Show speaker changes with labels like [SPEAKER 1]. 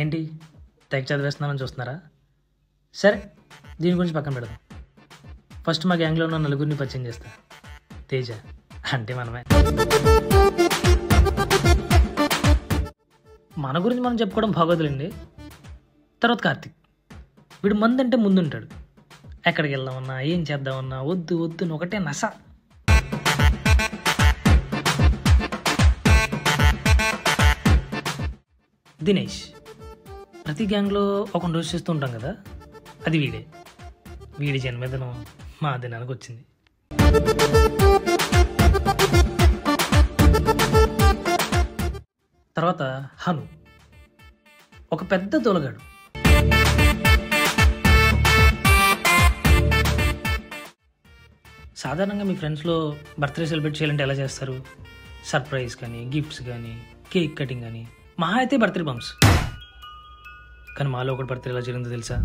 [SPEAKER 1] ఏంటి తెగ చదివేస్తున్నానని చూస్తున్నారా? సరే, దీని గురించి పక్కన పెడదాం. ఫస్ట్ మా గ్యాంగ్లో ఉన్న నలుగురిని పరిచయం చేస్తా. తేజ అంటే మనమే. మన గురించి మనం చెప్పుకోవడం బాగోదులేండి. తర్వాత కార్తిక్, వీడు మంది అంటే ముందుంటాడు. ఎక్కడికి వెళ్దామన్నా ఏం చేద్దామన్నా వద్దు వద్దు ఒకటే నస. దినేష్, ప్రతి గ్యాంగ్లో ఒక రోజు చేస్తూ ఉంటాం కదా, అది వీడే. వీడి జన్మదినం మా దినానికి వచ్చింది. తర్వాత హను, ఒక పెద్ద తోలగాడు. సాధారణంగా మీ ఫ్రెండ్స్లో బర్త్డే సెలబ్రేట్ చేయాలంటే ఎలా చేస్తారు? సర్ప్రైజ్ కానీ, గిఫ్ట్స్ కానీ, కేక్ కటింగ్ కానీ, మహా అయితే బర్త్డే బంప్స్. కానీ మాలో ఒకటి బర్త్డే ఎలా జరిగిందో తెలుసా?